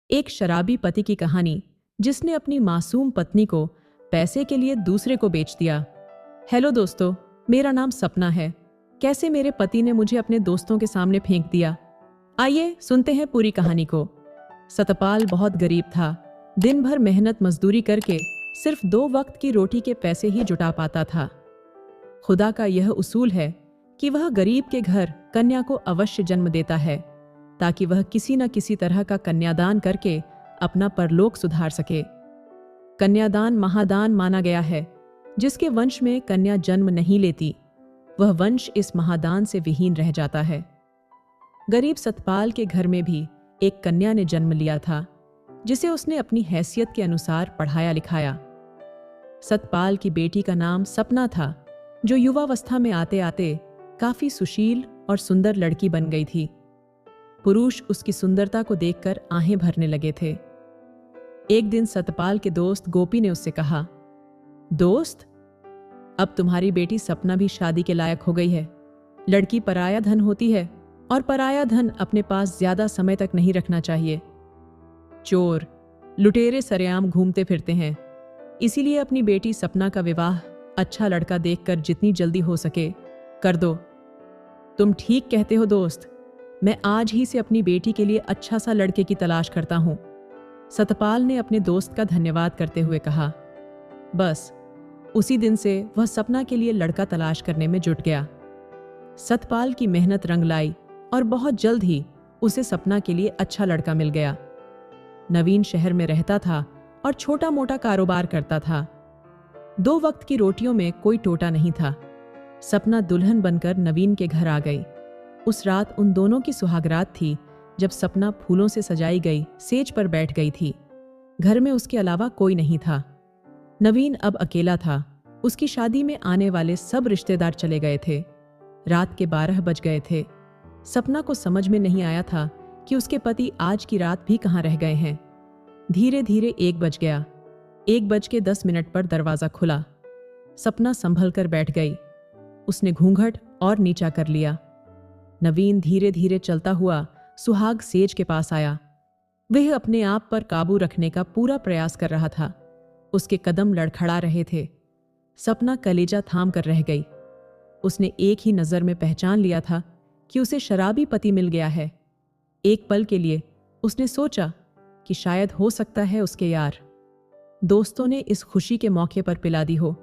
एक शराबी पति की कहानी जिसने अपनी मासूम पत्नी को पैसे के लिए दूसरे को बेच दिया। हेलो दोस्तों, मेरा नाम सपना है। कैसे मेरे पति ने मुझे अपने दोस्तों के सामने फेंक दिया। आइए सुनते हैं पूरी कहानी को। सतपाल बहुत गरीब था। दिन भर मेहनत मजदूरी करके सिर्फ 2 वक्त की रोटी के पैसे ही जुटा पाता था। खुदा का यह उसूल है कि वह गरीब के घर कन्या को अवश्य जन्म देता है ताकि वह किसी न किसी तरह का कन्यादान करके अपना परलोक सुधार सके। कन्यादान महादान माना गया है। जिसके वंश में कन्या जन्म नहीं लेती, वह वंश इस महादान से विहीन रह जाता है। गरीब सतपाल के घर में भी एक कन्या ने जन्म लिया था, जिसे उसने अपनी हैसियत के अनुसार पढ़ाया लिखाया। सतपाल की बेटी का नाम सपना था, जो युवावस्था में आते आते काफी सुशील और सुंदर लड़की बन गई थी। पुरुष उसकी सुंदरता को देखकर आहें भरने लगे थे। एक दिन सतपाल के दोस्त गोपी ने उससे कहा, दोस्त, अब तुम्हारी बेटी सपना भी शादी के लायक हो गई है। लड़की पराया धन होती है और पराया धन अपने पास ज्यादा समय तक नहीं रखना चाहिए। चोर लुटेरे सरेआम घूमते फिरते हैं। इसीलिए अपनी बेटी सपना का विवाह अच्छा लड़का देखकर जितनी जल्दी हो सके कर दो। तुम ठीक कहते हो दोस्त, मैं आज ही से अपनी बेटी के लिए अच्छा सा लड़के की तलाश करता हूं। सतपाल ने अपने दोस्त का धन्यवाद करते हुए कहा। बस उसी दिन से वह सपना के लिए लड़का तलाश करने में जुट गया। सतपाल की मेहनत रंग लाई और बहुत जल्द ही उसे सपना के लिए अच्छा लड़का मिल गया। नवीन शहर में रहता था और छोटा मोटा कारोबार करता था। 2 वक्त की रोटियों में कोई टोटा नहीं था। सपना दुल्हन बनकर नवीन के घर आ गई। उस रात उन दोनों की सुहागरात थी, जब सपना फूलों से सजाई गई सेज पर बैठ गई थी। घर में उसके अलावा कोई नहीं था। नवीन अब अकेला था। उसकी शादी में आने वाले सब रिश्तेदार चले गए थे। रात के 12 बज गए थे। सपना को समझ में नहीं आया था कि उसके पति आज की रात भी कहाँ रह गए हैं। धीरे धीरे 1 बज गया। 1:10 पर दरवाजा खुला। सपना संभल कर बैठ गई। उसने घूंघट और नीचा कर लिया। नवीन धीरे धीरे चलता हुआ सुहाग सेज के पास आया। वह अपने आप पर काबू रखने का पूरा प्रयास कर रहा था। उसके कदम लड़खड़ा रहे थे। सपना कलेजा थाम कर रह गई। उसने एक ही नजर में पहचान लिया था कि उसे शराबी पति मिल गया है। एक पल के लिए उसने सोचा कि शायद हो सकता है उसके यार दोस्तों ने इस खुशी के मौके पर पिला दी हो।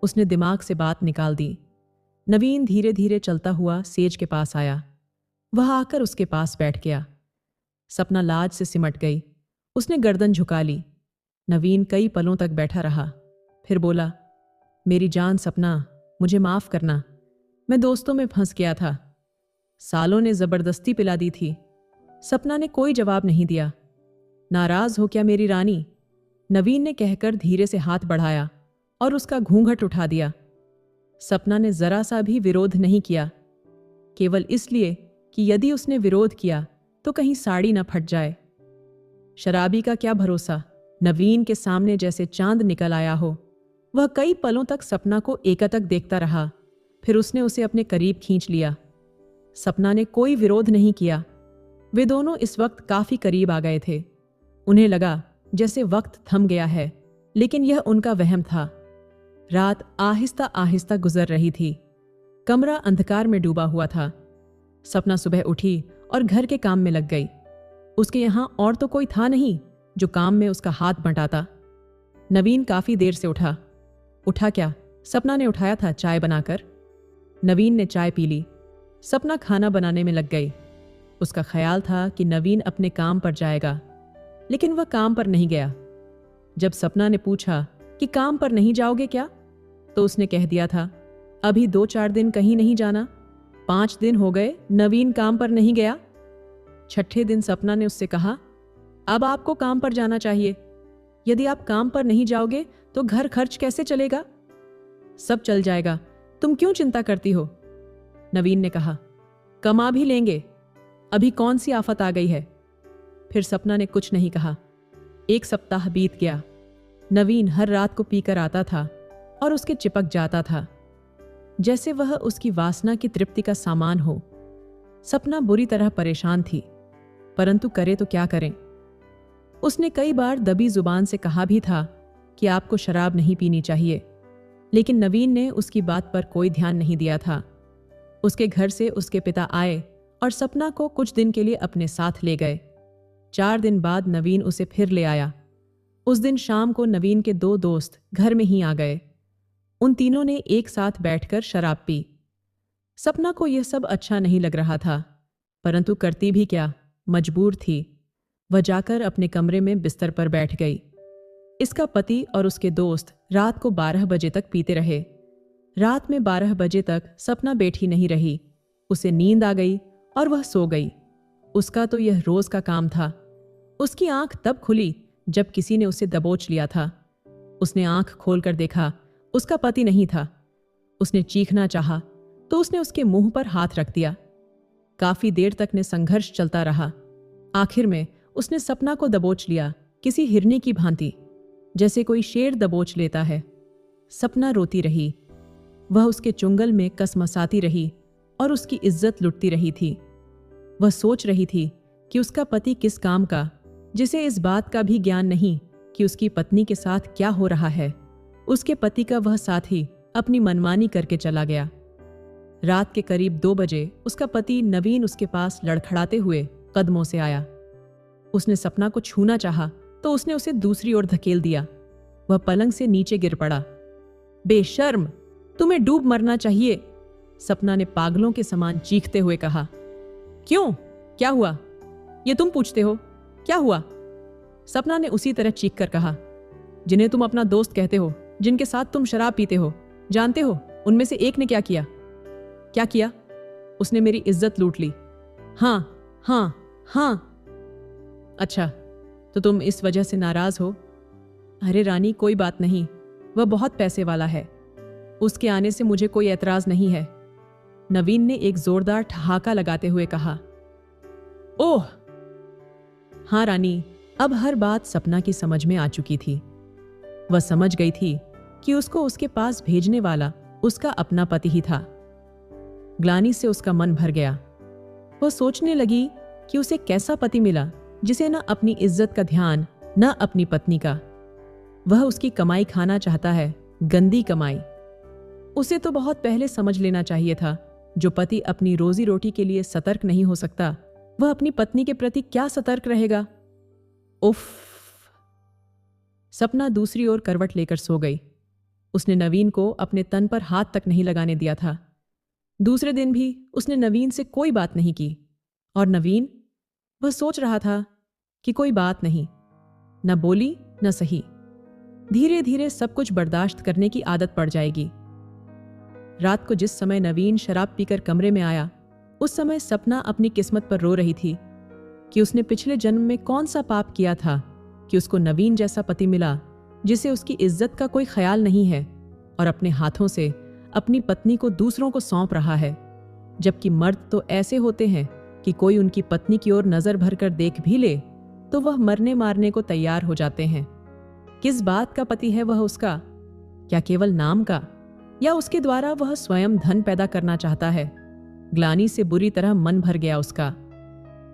उसने दिमाग से बात निकाल दी। नवीन धीरे धीरे चलता हुआ सेज के पास आया। वह आकर उसके पास बैठ गया। सपना लाज से सिमट गई। उसने गर्दन झुका ली। नवीन कई पलों तक बैठा रहा, फिर बोला, मेरी जान सपना, मुझे माफ करना। मैं दोस्तों में फंस गया था। सालों ने जबरदस्ती पिला दी थी। सपना ने कोई जवाब नहीं दिया। नाराज हो क्या मेरी रानी? नवीन ने कहकर धीरे से हाथ बढ़ाया और उसका घूंघट उठा दिया। सपना ने जरा सा भी विरोध नहीं किया, केवल इसलिए कि यदि उसने विरोध किया तो कहीं साड़ी न फट जाए। शराबी का क्या भरोसा, नवीन के सामने जैसे चांद निकल आया हो। वह कई पलों तक सपना को एकटक देखता रहा, फिर उसने उसे अपने करीब खींच लिया। सपना ने कोई विरोध नहीं किया। वे दोनों इस वक्त काफी करीब आ गए थे। उन्हें लगा जैसे वक्त थम गया है, लेकिन यह उनका वहम था। रात आहिस्ता आहिस्ता गुजर रही थी। कमरा अंधकार में डूबा हुआ था। सपना सुबह उठी और घर के काम में लग गई। उसके यहां और तो कोई था नहीं जो काम में उसका हाथ बंटाता। नवीन काफी देर से उठा। उठा क्या, सपना ने उठाया था चाय बनाकर। नवीन ने चाय पी ली। सपना खाना बनाने में लग गई। उसका ख्याल था कि नवीन अपने काम पर जाएगा, लेकिन वह काम पर नहीं गया। जब सपना ने पूछा कि काम पर नहीं जाओगे क्या, तो उसने कह दिया था, अभी 2-4 दिन कहीं नहीं जाना। 5 दिन हो गए नवीन काम पर नहीं गया। 6ठे दिन सपना ने उससे कहा, अब आपको काम पर जाना चाहिए। यदि आप काम पर नहीं जाओगे तो घर खर्च कैसे चलेगा? सब चल जाएगा, तुम क्यों चिंता करती हो? नवीन ने कहा, कमा भी लेंगे, अभी कौन सी आफत आ गई है। फिर सपना ने कुछ नहीं कहा। 1 सप्ताह बीत गया। नवीन हर रात को पीकर आता था और उसके चिपक जाता था, जैसे वह उसकी वासना की तृप्ति का सामान हो। सपना बुरी तरह परेशान थी, परंतु करे तो क्या करें। उसने कई बार दबी जुबान से कहा भी था कि आपको शराब नहीं पीनी चाहिए, लेकिन नवीन ने उसकी बात पर कोई ध्यान नहीं दिया था। उसके घर से उसके पिता आए और सपना को कुछ दिन के लिए अपने साथ ले गए। 4 दिन बाद नवीन उसे फिर ले आया। उस दिन शाम को नवीन के 2 दोस्त घर में ही आ गए। उन तीनों ने एक साथ बैठकर शराब पी। सपना को यह सब अच्छा नहीं लग रहा था, परंतु करती भी क्या, मजबूर थी। वह जाकर अपने कमरे में बिस्तर पर बैठ गई। इसका पति और उसके दोस्त रात को 12 बजे तक पीते रहे। रात में 12 बजे तक सपना बैठी नहीं रही। उसे नींद आ गई और वह सो गई। उसका तो यह रोज का काम था। उसकी आंख तब खुली जब किसी ने उसे दबोच लिया था। उसने आंख खोलकर देखा, उसका पति नहीं था। उसने चीखना चाहा तो उसने उसके मुंह पर हाथ रख दिया। काफी देर तक ने संघर्ष चलता रहा। आखिर में उसने सपना को दबोच लिया, किसी हिरनी की भांति, जैसे कोई शेर दबोच लेता है। सपना रोती रही। वह उसके चुंगल में कसमसाती रही और उसकी इज्जत लुटती रही थी। वह सोच रही थी कि उसका पति किस काम का, जिसे इस बात का भी ज्ञान नहीं कि उसकी पत्नी के साथ क्या हो रहा है। उसके पति का वह साथी अपनी मनमानी करके चला गया। रात के करीब 2 बजे उसका पति नवीन उसके पास लड़खड़ाते हुए कदमों से आया। उसने सपना को छूना चाहा तो उसने उसे दूसरी ओर धकेल दिया। वह पलंग से नीचे गिर पड़ा। बेशर्म, तुम्हें डूब मरना चाहिए, सपना ने पागलों के समान चीखते हुए कहा। क्यों, क्या हुआ, ये तुम पूछते हो, क्या हुआ? सपना ने उसी तरह चीख कर कहा। जिन्हें तुम अपना दोस्त कहते हो, जिनके साथ तुम शराब पीते हो, जानते हो उनमें से एक ने क्या किया? क्या किया? उसने मेरी इज्जत लूट ली। हाँ हाँ हाँ। अच्छा, तो तुम इस वजह से नाराज हो? अरे रानी, कोई बात नहीं, वह बहुत पैसे वाला है, उसके आने से मुझे कोई एतराज नहीं है, नवीन ने एक जोरदार ठहाका लगाते हुए कहा। ओह हाँ रानी, अब हर बात सपना की समझ में आ चुकी थी। वह समझ गई थी कि उसको उसके पास भेजने वाला उसका अपना पति ही था। ग्लानि से उसका मन भर गया। वह सोचने लगी कि उसे कैसा पति मिला जिसे न अपनी इज्जत का ध्यान, न अपनी पत्नी का। वह उसकी कमाई खाना चाहता है, गंदी कमाई। उसे तो बहुत पहले समझ लेना चाहिए था, जो पति अपनी रोजी रोटी के लिए सतर्क नहीं हो सकता, वह अपनी पत्नी के प्रति क्या सतर्क रहेगा। उफ। सपना दूसरी ओर करवट लेकर सो गई। उसने नवीन को अपने तन पर हाथ तक नहीं लगाने दिया था। दूसरे दिन भी उसने नवीन से कोई बात नहीं की। और नवीन, वह सोच रहा था कि कोई बात नहीं, न बोली न सही, धीरे धीरे सब कुछ बर्दाश्त करने की आदत पड़ जाएगी। रात को जिस समय नवीन शराब पीकर कमरे में आया, उस समय सपना अपनी किस्मत पर रो रही थी कि उसने पिछले जन्म में कौन सा पाप किया था कि उसको नवीन जैसा पति मिला, जिसे उसकी इज्जत का कोई ख्याल नहीं है और अपने हाथों से अपनी पत्नी को दूसरों को सौंप रहा है। जबकि मर्द तो ऐसे होते हैं कि कोई उनकी पत्नी की ओर नजर भरकर देख भी ले तो वह मरने मारने को तैयार हो जाते हैं। किस बात का पति है वह उसका? क्या केवल नाम का, या उसके द्वारा वह स्वयं धन पैदा करना चाहता है? ग्लानि से बुरी तरह मन भर गया उसका।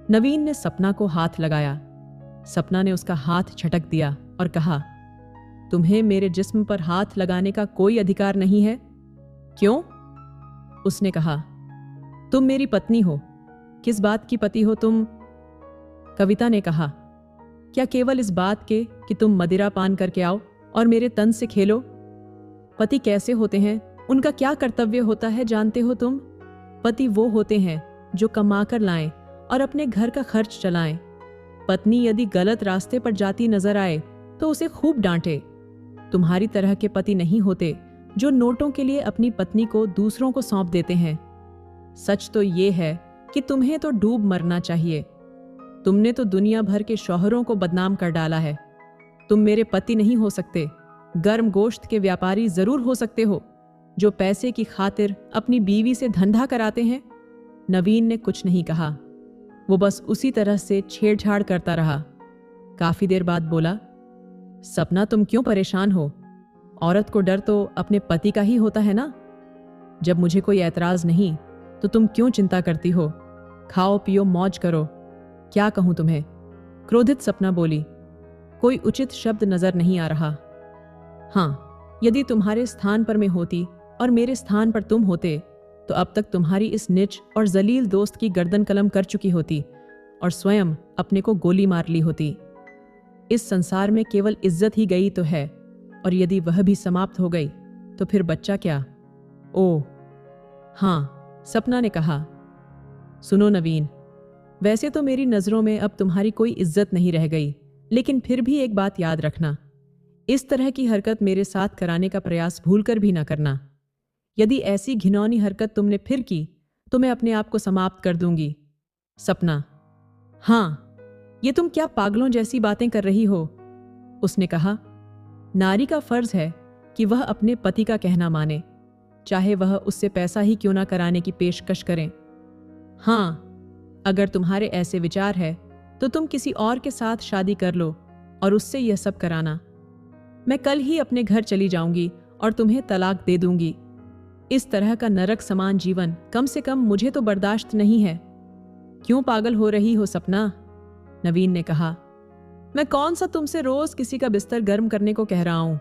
नवीन ने सपना को हाथ लगाया। सपना ने उसका हाथ झटक दिया और कहा, तुम्हें मेरे जिस्म पर हाथ लगाने का कोई अधिकार नहीं है। क्यों? उसने कहा, तुम मेरी पत्नी हो। किस बात की पति हो तुम? कविता ने कहा, क्या केवल इस बात के कि तुम मदिरा पान करके आओ और मेरे तन से खेलो? पति कैसे होते हैं, उनका क्या कर्तव्य होता है जानते हो तुम? पति वो होते हैं जो कमाकर लाएं और अपने घर का खर्च चलाएं। पत्नी यदि गलत रास्ते पर जाती नजर आए तो उसे खूब डांटे। तुम्हारी तरह के पति नहीं होते जो नोटों के लिए अपनी पत्नी को दूसरों को सौंप देते हैं। सच तो ये है कि तुम्हें तो डूब मरना चाहिए। तुमने तो दुनिया भर के शौहरों को बदनाम कर डाला है। तुम मेरे पति नहीं हो सकते। गर्म गोश्त के व्यापारी जरूर हो सकते हो, जो पैसे की खातिर अपनी बीवी से धंधा कराते हैं। नवीन ने कुछ नहीं कहा। वो बस उसी तरह से छेड़छाड़ करता रहा। काफी देर बाद बोला, सपना, तुम क्यों परेशान हो? औरत को डर तो अपने पति का ही होता है ना। जब मुझे कोई ऐतराज नहीं तो तुम क्यों चिंता करती हो? खाओ पियो मौज करो। क्या कहूं तुम्हें? क्रोधित सपना बोली। कोई उचित शब्द नजर नहीं आ रहा। हाँ, यदि तुम्हारे स्थान पर मैं होती और मेरे स्थान पर तुम होते तो अब तक तुम्हारी इस नीच और जलील दोस्त की गर्दन कलम कर चुकी होती और स्वयं अपने को गोली मार ली होती। इस संसार में केवल इज्जत ही गई तो है, और यदि वह भी समाप्त हो गई तो फिर बच्चा क्या? ओह हाँ, सपना ने कहा। सुनो नवीन, वैसे तो मेरी नज़रों में अब तुम्हारी कोई इज्जत नहीं रह गई, लेकिन फिर भी एक बात याद रखना, इस तरह की हरकत मेरे साथ कराने का प्रयास भूलकर भी ना करना। यदि ऐसी घिनौनी हरकत तुमने फिर की तो मैं अपने आप को समाप्त कर दूंगी। सपना: हाँ, ये तुम क्या पागलों जैसी बातें कर रही हो? उसने कहा। नारी का फर्ज है कि वह अपने पति का कहना माने, चाहे वह उससे पैसा ही क्यों ना कराने की पेशकश करें। हाँ, अगर तुम्हारे ऐसे विचार है तो तुम किसी और के साथ शादी कर लो और उससे यह सब कराना। मैं कल ही अपने घर चली जाऊंगी और तुम्हें तलाक दे दूंगी। इस तरह का नरक समान जीवन कम से कम मुझे तो बर्दाश्त नहीं है। क्यों पागल हो रही हो सपना? नवीन ने कहा। मैं कौन सा तुमसे रोज किसी का बिस्तर गर्म करने को कह रहा हूं।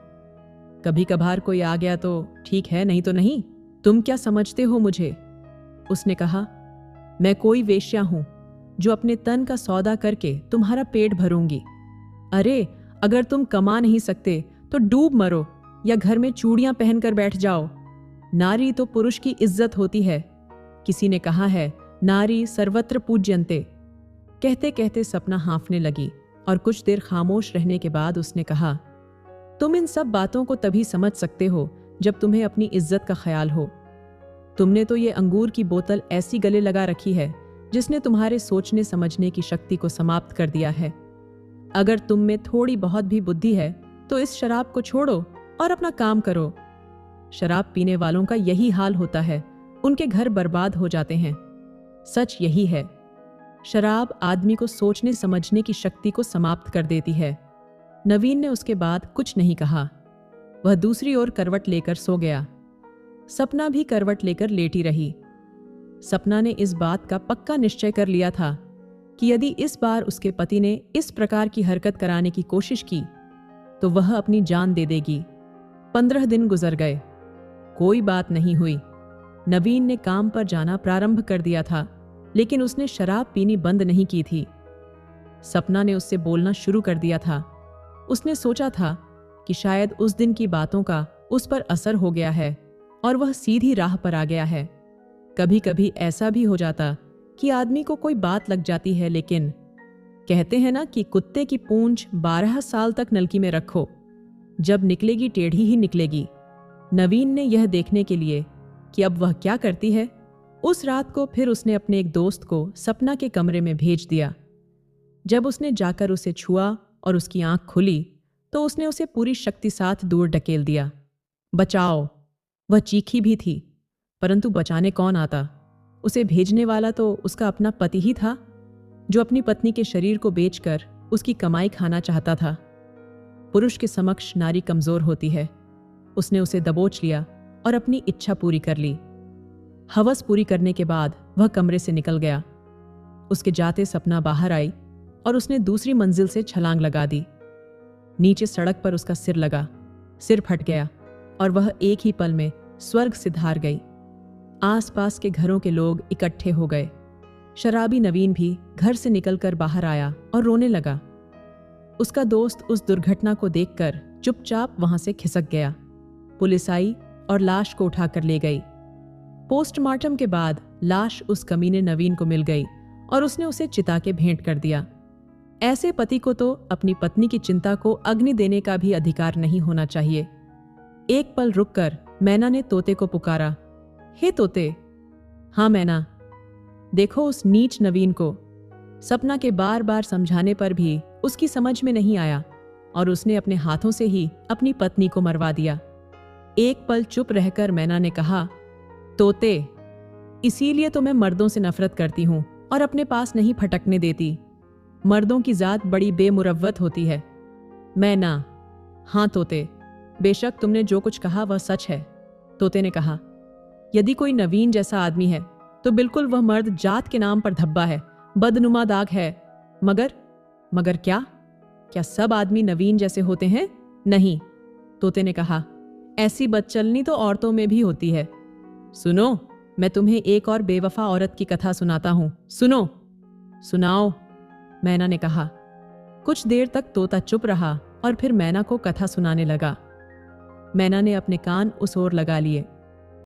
कभी कभार कोई आ गया तो ठीक है, नहीं तो नहीं। तुम क्या समझते हो मुझे? उसने कहा। मैं कोई वेश्या हूं जो अपने तन का सौदा करके तुम्हारा पेट भरूंगी। अरे, अगर तुम कमा नहीं सकते तो डूब मरो या घर में चूड़ियां पहनकर बैठ जाओ। नारी तो पुरुष की इज्जत होती है। किसी ने कहा है, नारी सर्वत्र पूज्यन्ते। कहते कहते सपना हाँफने लगी और कुछ देर खामोश रहने के बाद उसने कहा, तुम इन सब बातों को तभी समझ सकते हो जब तुम्हें अपनी इज्जत का ख्याल हो। तुमने तो ये अंगूर की बोतल ऐसी गले लगा रखी है जिसने तुम्हारे सोचने समझने की शक्ति को समाप्त कर दिया है। अगर तुम में थोड़ी बहुत भी बुद्धि है तो इस शराब को छोड़ो और अपना काम करो। शराब पीने वालों का यही हाल होता है, उनके घर बर्बाद हो जाते हैं। सच यही है, शराब आदमी को सोचने समझने की शक्ति को समाप्त कर देती है। नवीन ने उसके बाद कुछ नहीं कहा। वह दूसरी ओर करवट लेकर सो गया। सपना भी करवट लेकर लेटी रही। सपना ने इस बात का पक्का निश्चय कर लिया था कि यदि इस बार उसके पति ने इस प्रकार की हरकत कराने की कोशिश की तो वह अपनी जान दे देगी। 15 दिन गुजर गए, कोई बात नहीं हुई। नवीन ने काम पर जाना प्रारंभ कर दिया था, लेकिन उसने शराब पीनी बंद नहीं की थी। सपना ने उससे बोलना शुरू कर दिया था। उसने सोचा था कि शायद उस दिन की बातों का उस पर असर हो गया है और वह सीधी राह पर आ गया है। कभी कभी ऐसा भी हो जाता कि आदमी को कोई बात लग जाती है, लेकिन कहते हैं ना कि कुत्ते की पूंछ 12 साल तक नलकी में रखो, जब निकलेगी टेढ़ी ही निकलेगी। नवीन ने यह देखने के लिए कि अब वह क्या करती है, उस रात को फिर उसने अपने एक दोस्त को सपना के कमरे में भेज दिया। जब उसने जाकर उसे छुआ और उसकी आंख खुली तो उसने उसे पूरी शक्ति साथ दूर ढकेल दिया। बचाओ! वह चीखी भी थी, परंतु बचाने कौन आता? उसे भेजने वाला तो उसका अपना पति ही था, जो अपनी पत्नी के शरीर को बेचकर उसकी कमाई खाना चाहता था। पुरुष के समक्ष नारी कमजोर होती है। उसने उसे दबोच लिया और अपनी इच्छा पूरी कर ली। हवस पूरी करने के बाद वह कमरे से निकल गया। उसके जाते सपना बाहर आई और उसने दूसरी मंजिल से छलांग लगा दी। नीचे सड़क पर उसका सिर लगा, सिर फट गया और वह एक ही पल में स्वर्ग सिधार गई। आसपास के घरों के लोग इकट्ठे हो गए। शराबी नवीन भी घर से निकलकर बाहर आया और रोने लगा। उसका दोस्त उस दुर्घटना को देखकर चुपचाप वहां से खिसक गया। पुलिस आई और लाश को उठाकर ले गई। पोस्टमार्टम के बाद लाश उस कमीने नवीन को मिल गई और उसने उसे चिता के भेंट कर दिया। ऐसे पति को तो अपनी पत्नी की चिंता को अग्नि देने का भी अधिकार नहीं होना चाहिए। एक पल रुककर मैना ने तोते को पुकारा, हे तोते। हाँ मैना, देखो उस नीच नवीन को। सपना के बार बार समझाने पर भी उसकी समझ में नहीं आया और उसने अपने हाथों से ही अपनी पत्नी को मरवा दिया। एक पल चुप रहकर मैना ने कहा, तोते, इसीलिए तो मैं मर्दों से नफरत करती हूं और अपने पास नहीं फटकने देती। मर्दों की जात बड़ी बेमुरव्वत होती है। मैना, हाँ तोते, बेशक तुमने जो कुछ कहा वह सच है। तोते ने कहा, यदि कोई नवीन जैसा आदमी है तो बिल्कुल वह मर्द जात के नाम पर धब्बा है, बदनुमा दाग है। मगर क्या? क्या सब आदमी नवीन जैसे होते हैं? नहीं, तोते ने कहा, ऐसी बदचलनी तो औरतों में भी होती है। सुनो, मैं तुम्हें एक और बेवफा औरत की कथा सुनाता हूं। सुनो। सुनाओ, मैना ने कहा। कुछ देर तक तोता चुप रहा और फिर मैना को कथा सुनाने लगा। मैना ने अपने कान उस ओर लगा लिए